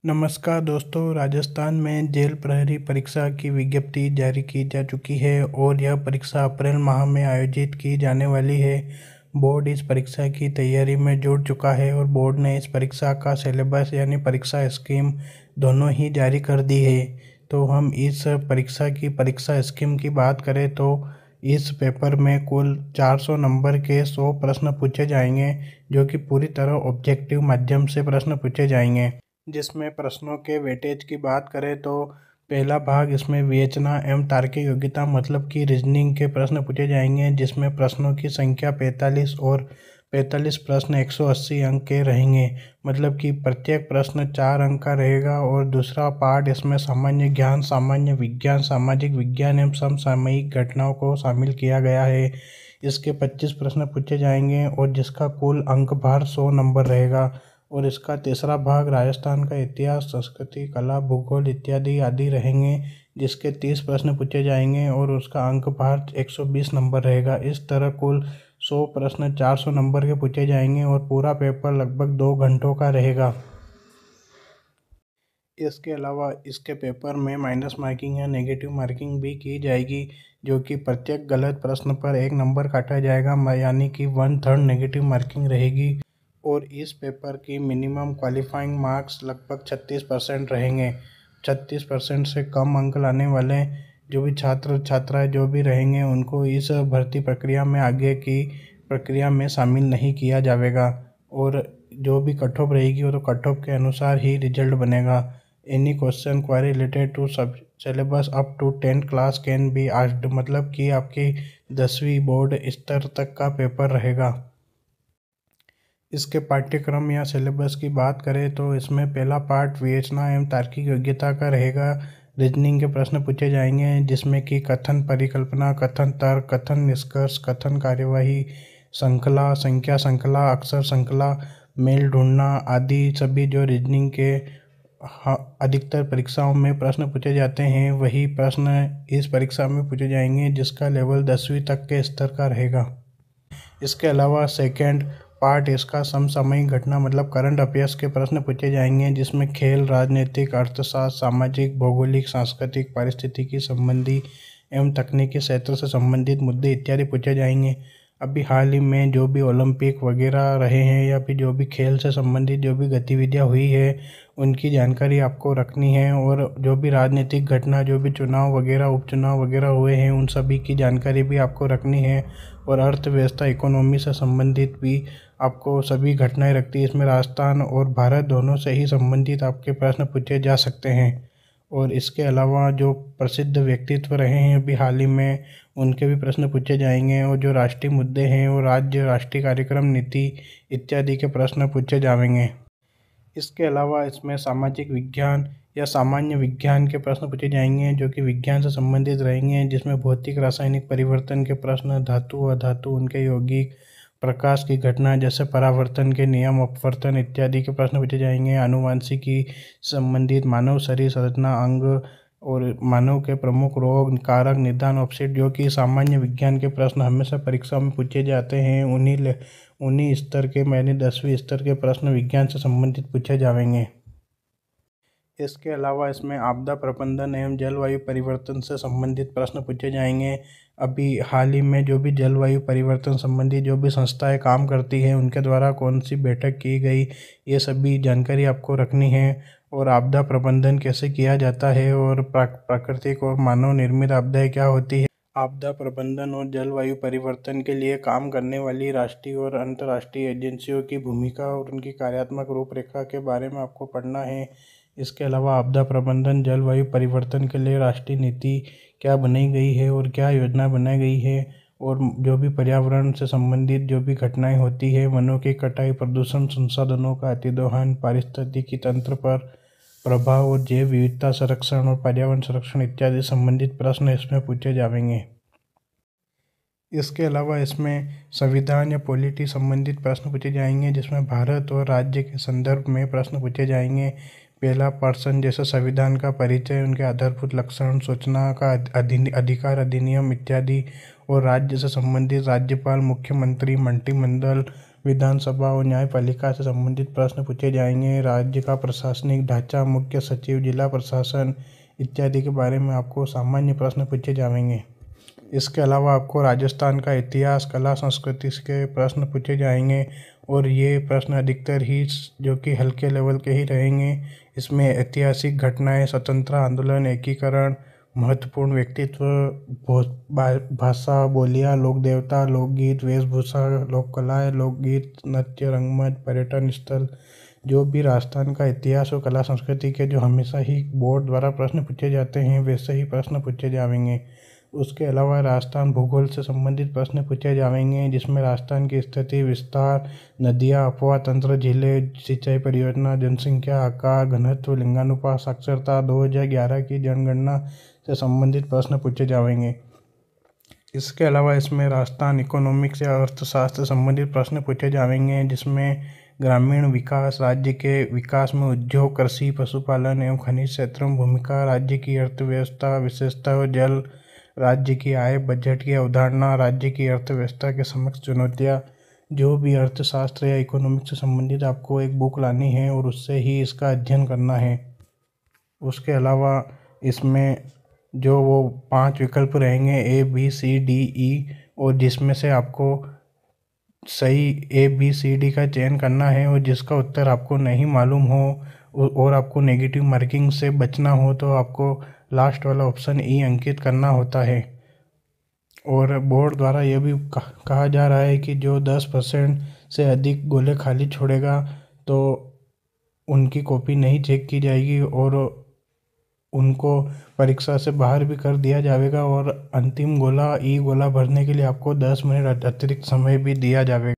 नमस्कार दोस्तों। राजस्थान में जेल प्रहरी परीक्षा की विज्ञप्ति जारी की जा चुकी है और यह परीक्षा अप्रैल माह में आयोजित की जाने वाली है। बोर्ड इस परीक्षा की तैयारी में जुट चुका है और बोर्ड ने इस परीक्षा का सिलेबस यानी परीक्षा स्कीम दोनों ही जारी कर दी है। तो हम इस परीक्षा स्कीम की बात करें तो इस पेपर में कुल 400 नंबर के 100 प्रश्न पूछे जाएंगे, जो कि पूरी तरह ऑब्जेक्टिव माध्यम से प्रश्न पूछे जाएंगे। जिसमें प्रश्नों के वेटेज की बात करें तो पहला भाग इसमें विवेचना एवं तार्किक योग्यता मतलब कि रीजनिंग के प्रश्न पूछे जाएंगे, जिसमें प्रश्नों की संख्या 45 और 45 प्रश्न 180 अंक के रहेंगे। मतलब कि प्रत्येक प्रश्न 4 अंक का रहेगा। और दूसरा पार्ट इसमें सामान्य ज्ञान, सामान्य विज्ञान, सामाजिक विज्ञान एवं समसामयिक घटनाओं को शामिल किया गया है। इसके 25 प्रश्न पूछे जाएंगे और जिसका कुल अंक भार 100 नंबर रहेगा। और इसका तीसरा भाग राजस्थान का इतिहास, संस्कृति, कला, भूगोल इत्यादि आदि रहेंगे, जिसके 30 प्रश्न पूछे जाएंगे और उसका अंक भार 120 नंबर रहेगा। इस तरह कुल 100 प्रश्न 400 नंबर के पूछे जाएंगे और पूरा पेपर लगभग 2 घंटों का रहेगा। इसके अलावा इसके पेपर में माइनस मार्किंग या नेगेटिव मार्किंग भी की जाएगी, जो कि प्रत्येक गलत प्रश्न पर 1 नंबर काटा जाएगा, यानी कि 1/3 नेगेटिव मार्किंग रहेगी। और इस पेपर की मिनिमम क्वालिफाइंग मार्क्स लगभग 36% रहेंगे। 36% से कम अंक लाने वाले जो भी छात्र छात्राएं जो भी रहेंगे उनको इस भर्ती प्रक्रिया में आगे की प्रक्रिया में शामिल नहीं किया जाएगा। और जो भी कट ऑफ रहेगी वो तो कट ऑफ के अनुसार ही रिजल्ट बनेगा। Any question query related to सब syllabus up to 10th class can be asked, मतलब कि आपकी 10वीं बोर्ड स्तर तक का पेपर रहेगा। इसके पाठ्यक्रम या सिलेबस की बात करें तो इसमें पहला पार्ट विवेचना एवं तार्किक योग्यता का रहेगा। रीजनिंग के प्रश्न पूछे जाएंगे, जिसमें कि कथन परिकल्पना, कथन तर्क, कथन निष्कर्ष, कथन कार्यवाही, श्रृंखला, संख्या श्रृंखला, अक्षर श्रृंखला, मेल ढूंढना आदि सभी जो रीजनिंग के अधिकतर परीक्षाओं में प्रश्न पूछे जाते हैं वही प्रश्न इस परीक्षा में पूछे जाएंगे, जिसका लेवल 10वीं तक के स्तर का रहेगा। इसके अलावा सेकेंड पार्ट इसका समसामयिक घटना मतलब करंट अफेयर्स के प्रश्न पूछे जाएंगे, जिसमें खेल, राजनीतिक, अर्थशास्त्र, सामाजिक, भौगोलिक, सांस्कृतिक, पारिस्थितिकी संबंधी एवं तकनीकी क्षेत्र से संबंधित मुद्दे इत्यादि पूछे जाएंगे। अभी हाल ही में जो भी ओलंपिक वगैरह रहे हैं या फिर जो भी खेल से संबंधित जो भी गतिविधियां हुई है उनकी जानकारी आपको रखनी है। और जो भी राजनीतिक घटना, जो भी चुनाव वगैरह, उपचुनाव वगैरह हुए हैं उन सभी की जानकारी भी आपको रखनी है। और अर्थव्यवस्था, इकोनॉमी से संबंधित भी आपको सभी घटनाएं रखती है। इसमें राजस्थान और भारत दोनों से ही संबंधित आपके प्रश्न पूछे जा सकते हैं। और इसके अलावा जो प्रसिद्ध व्यक्तित्व रहे हैं अभी हाल ही में उनके भी प्रश्न पूछे जाएंगे। और जो राष्ट्रीय मुद्दे हैं और राज्य राष्ट्रीय कार्यक्रम, नीति इत्यादि के प्रश्न पूछे जाएंगे। इसके अलावा इसमें सामाजिक विज्ञान या सामान्य विज्ञान के प्रश्न पूछे जाएंगे, जो कि विज्ञान से संबंधित रहेंगे, जिसमें भौतिक रासायनिक परिवर्तन के प्रश्न, धातु अधातु, उनके यौगिक, प्रकाश की घटना जैसे परावर्तन के नियम, अपवर्तन इत्यादि के प्रश्न पूछे जाएंगे। आनुवांशिकी संबंधित मानव शरीर संरचना, अंग और मानव के प्रमुख रोग, कारक, निदान, अपशिष्ट, जो कि सामान्य विज्ञान के प्रश्न हमेशा परीक्षा में पूछे जाते हैं, उन्हीं स्तर के यानी 10वीं स्तर के प्रश्न विज्ञान से संबंधित पूछे जाएंगे। इसके अलावा इसमें आपदा प्रबंधन एवं जलवायु परिवर्तन से संबंधित प्रश्न पूछे जाएंगे। अभी हाल ही में जो भी जलवायु परिवर्तन संबंधी जो भी संस्थाएं काम करती हैं उनके द्वारा कौन सी बैठक की गई, ये सभी जानकारी आपको रखनी है। और आपदा प्रबंधन कैसे किया जाता है और प्राकृतिक और मानव निर्मित आपदाएं क्या होती है। आपदा प्रबंधन और जलवायु परिवर्तन के लिए काम करने वाली राष्ट्रीय और अंतर्राष्ट्रीय एजेंसियों की भूमिका और उनकी कार्यात्मक रूपरेखा के बारे में आपको पढ़ना है। इसके अलावा आपदा प्रबंधन, जलवायु परिवर्तन के लिए राष्ट्रीय नीति क्या बनाई गई है और क्या योजना बनाई गई है। और जो भी पर्यावरण से संबंधित जो भी घटनाएं होती है, वनों की कटाई, प्रदूषण, संसाधनों का अतिदोहन, पारिस्थितिकी तंत्र पर प्रभाव और जैव विविधता संरक्षण और पर्यावरण संरक्षण इत्यादि संबंधित प्रश्न इसमें पूछे जाएंगे। इसके अलावा इसमें संविधान या पॉलिटी संबंधित प्रश्न पूछे जाएंगे, जिसमें भारत और राज्य के संदर्भ में प्रश्न पूछे जाएंगे। पहला पर्सन जैसे संविधान का परिचय, उनके आधारभूत लक्षण, सूचना का अधिकार अधिनियम इत्यादि। और राज्य से संबंधित राज्यपाल, मुख्यमंत्री, मंत्रिमंडल, विधानसभा और न्यायपालिका से संबंधित प्रश्न पूछे जाएंगे। राज्य का प्रशासनिक ढांचा, मुख्य सचिव, जिला प्रशासन इत्यादि के बारे में आपको सामान्य प्रश्न पूछे जाएंगे। इसके अलावा आपको राजस्थान का इतिहास, कला, संस्कृति के प्रश्न पूछे जाएंगे और ये प्रश्न अधिकतर ही जो कि हल्के लेवल के ही रहेंगे। इसमें ऐतिहासिक घटनाएं, स्वतंत्रता आंदोलन, एकीकरण, महत्वपूर्ण व्यक्तित्व, भाषा, बोलियां, लोक देवता, लोकगीत, वेशभूषा, लोक कलाएं, लोकगीत, नृत्य, रंगमंच, पर्यटन स्थल, जो भी राजस्थान का इतिहास और कला संस्कृति के जो हमेशा ही बोर्ड द्वारा प्रश्न पूछे जाते हैं वैसे ही प्रश्न पूछे जाएंगे। उसके अलावा राजस्थान भूगोल से संबंधित प्रश्न पूछे जाएंगे, जिसमें राजस्थान की स्थिति, विस्तार, नदियाँ, अफवाह तंत्र, झीलें, सिंचाई परियोजना, जनसंख्या, आकार, घनत्व, लिंगानुपात, साक्षरता, 2011 की जनगणना से संबंधित प्रश्न पूछे जाएंगे। इसके अलावा इसमें राजस्थान इकोनॉमिक्स या अर्थशास्त्र से संबंधित प्रश्न पूछे जाएंगे, जिसमें ग्रामीण विकास, राज्य के विकास में उद्योग, कृषि, पशुपालन एवं खनिज क्षेत्रों में भूमिका, राज्य की अर्थव्यवस्था, विशेषता और जल, राज्य की आय, बजट की अवधारणा, राज्य की अर्थव्यवस्था के समक्ष चुनौतियाँ। जो भी अर्थशास्त्र या इकोनॉमिक्स से संबंधित आपको एक बुक लानी है और उससे ही इसका अध्ययन करना है। उसके अलावा इसमें जो वो 5 विकल्प रहेंगे ABCDE, और जिसमें से आपको सही ABCD का चयन करना है और जिसका उत्तर आपको नहीं मालूम हो और आपको नेगेटिव मार्किंग से बचना हो तो आपको लास्ट वाला ऑप्शन E अंकित करना होता है। और बोर्ड द्वारा यह भी कहा जा रहा है कि जो 10% से अधिक गोले खाली छोड़ेगा तो उनकी कॉपी नहीं चेक की जाएगी और उनको परीक्षा से बाहर भी कर दिया जाएगा और अंतिम गोला E गोला भरने के लिए आपको 10 मिनट अतिरिक्त समय भी दिया जाएगा।